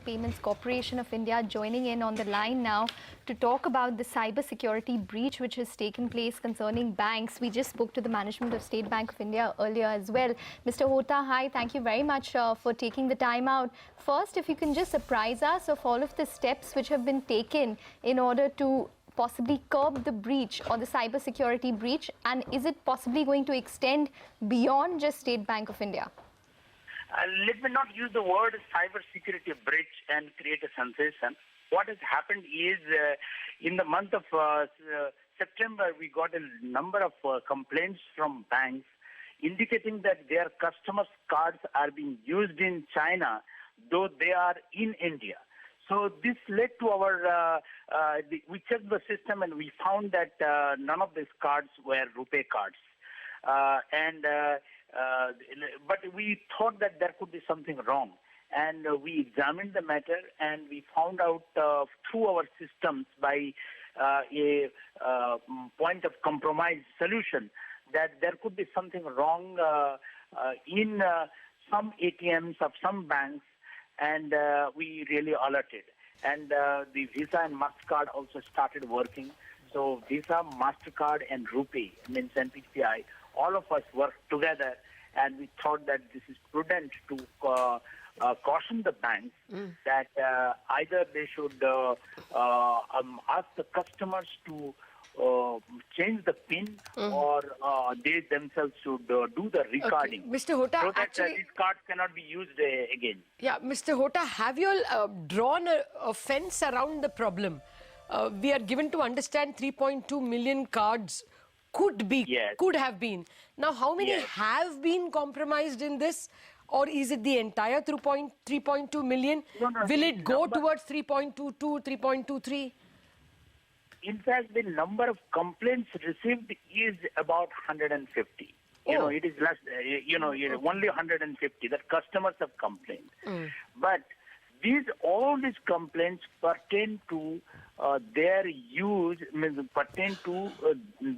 Payments Corporation of India, joining in on the line now to talk about the cybersecurity breach which has taken place concerning banks. We just spoke to the management of State Bank of India earlier as well. Mr. Hota, hi, thank you very much for taking the time out. First, if you can just apprise us of all of the steps which have been taken in order to possibly curb the breach or the cybersecurity breach, and is it possibly going to extend beyond just State Bank of India? Let me not use the word cybersecurity breach and create a sensation. What has happened is in the month of September, we got a number of complaints from banks indicating that their customers' cards are being used in China, though they are in India. So this led to our, we checked the system and we found that none of these cards were RuPay cards. But we thought that there could be something wrong. And we examined the matter and we found out through our systems by a point of compromise solution that there could be something wrong in some ATMs of some banks, and we really alerted. And the Visa and MasterCard also started working. So Visa, MasterCard and RuPay, means NCPI, all of us worked together, and we thought that this is prudent to caution the banks that either they should ask the customers to change the PIN or they themselves should do the recording. Okay. Mr. Hota, so that actually, these cards cannot be used again. Yeah, Mr. Hota, have you all drawn a fence around the problem? We are given to understand 3.2 million cards could have been. Now, how many have been compromised in this? Or is it the entire 3.2 million? No, will it go towards 3.22, 3.23? In fact, the number of complaints received is about 150. You know, it is less, only 150 that customers have complained. But all these complaints pertain to their use, pertain to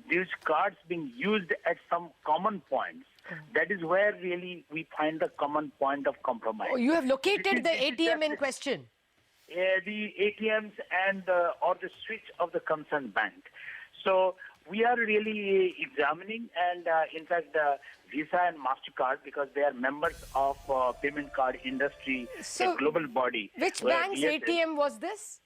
these cards being used at some common points. That is where really we find the common point of compromise. Oh, you have located the ATM in question? The ATMs and or the switch of the concerned bank. So we are really examining, and in fact, Visa and MasterCard, because they are members of payment card industry, a global body. Which bank's ATM was this?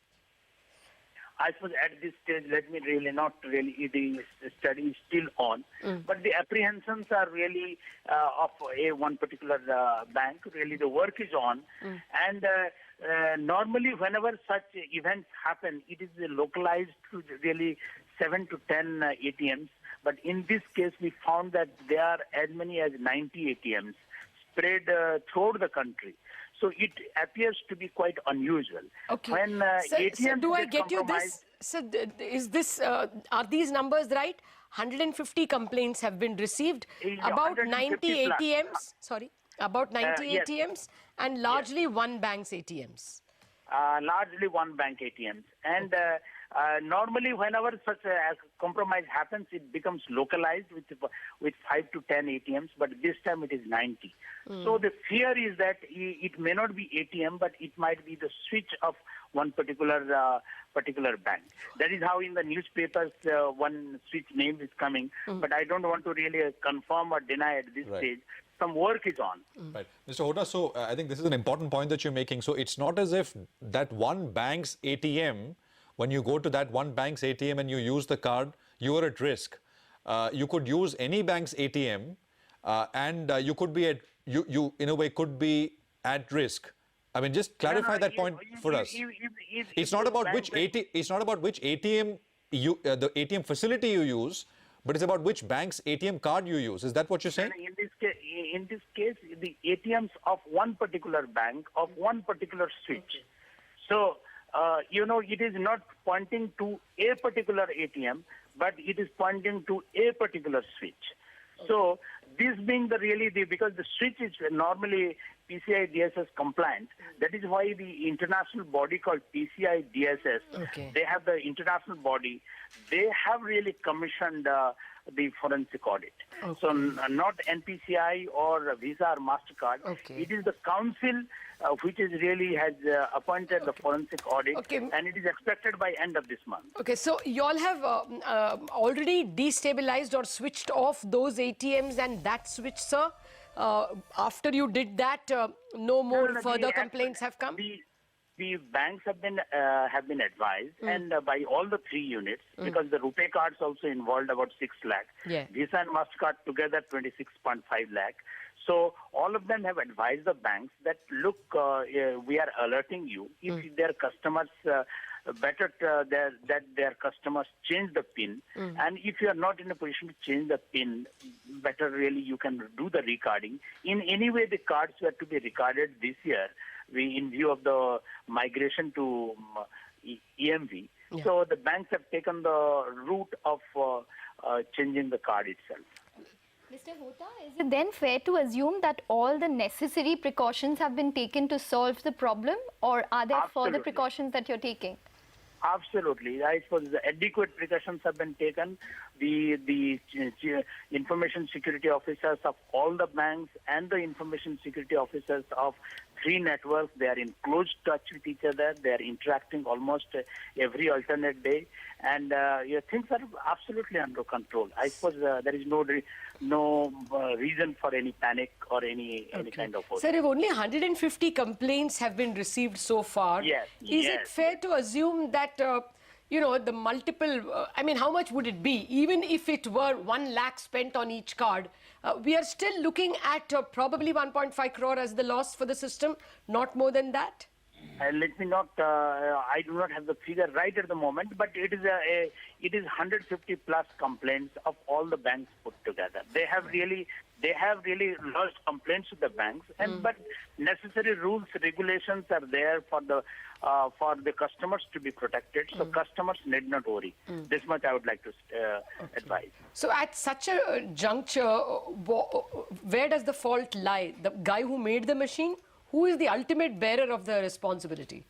I suppose at this stage, let me really not really, the study is still on. But the apprehensions are really of one particular bank. Really, the work is on. And normally, whenever such events happen, it is localized to really 7 to 10 ATMs. But in this case, we found that there are as many as 90 ATMs spread throughout the country. So it appears to be quite unusual. Okay. When so do I get you this? So is this, are these numbers right? 150 complaints have been received, about 90 ATMs, about 90 ATMs and largely one bank's ATMs. Largely one bank ATMs. And normally whenever such a compromise happens, it becomes localized with 5 to 10 ATMs, but this time it is 90. So the fear is that it may not be ATM, but it might be the switch of one particular bank. That is how in the newspapers one switch name is coming, but I don't want to really confirm or deny at this stage. Some work is on. Right. Mr. Hota, so I think this is an important point that you're making. So it's not as if that one bank's ATM, when you go to that one bank's ATM and you use the card, you are at risk. You could use any bank's ATM and you could be at, you in a way could be at risk. I mean, just clarify that point for us. It's not about which ATM the ATM facility you use, but it's about which bank's ATM card you use. Is that what you're saying? In this case, the ATMs of one particular bank, of one particular switch. So, it is not pointing to a particular ATM, but it is pointing to a particular switch. So, this being because the switch is normally PCI DSS compliant, that is why the international body called PCI DSS, they have the international body, they have really commissioned the forensic audit. Okay. So not NPCI or Visa or MasterCard. Okay. It is the council which is really has appointed the forensic audit, Okay. and it is expected by end of this month. Okay, so you all have already destabilized or switched off those ATMs, and that switch, sir, after you did that, no more further complaints have come? The banks have been advised, and by all the three units, because the RuPay cards also involved about 6 lakh. Yeah. Visa and MasterCard together 26.5 lakh. So all of them have advised the banks that, look, we are alerting you. If their customers, better that their customers change the PIN. And if you are not in a position to change the PIN, better really you can do the recarding. In any way, the cards were to be recarded this year, in view of the migration to EMV. Yeah. So the banks have taken the route of changing the card itself. Mr. Hota, is it then fair to assume that all the necessary precautions have been taken to solve the problem, or are there further Absolutely. precautions that you're taking? Absolutely. I suppose the adequate precautions have been taken. The information security officers of all the banks and the information security officers of 3 networks, they are in close touch with each other. They are interacting almost every alternate day. And things are absolutely under control. I suppose there is no reason for any panic or any kind of... Sir, if only 150 complaints have been received so far, Yes, is it fair to assume that, the multiple, how much would it be? Even if it were 1 lakh spent on each card, we are still looking at probably 1.5 crore as the loss for the system, not more than that? Let me not. I do not have the figure right at the moment, but it is 150 plus complaints of all the banks put together. They have really lodged complaints with the banks, but necessary rules, regulations are there for the customers to be protected. So customers need not worry. This much I would like to advise. So at such a juncture, where does the fault lie? The guy who made the machine? Who is the ultimate bearer of the responsibility?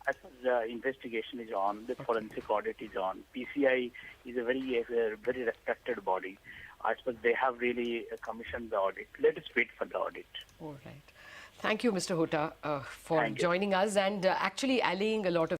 As the investigation is on, the forensic audit is on. PCI is a very respected body. I suppose they have really commissioned the audit. Let us wait for the audit. All right. Thank you, Mr. Hota, for Thank you. joining us and actually allaying a lot of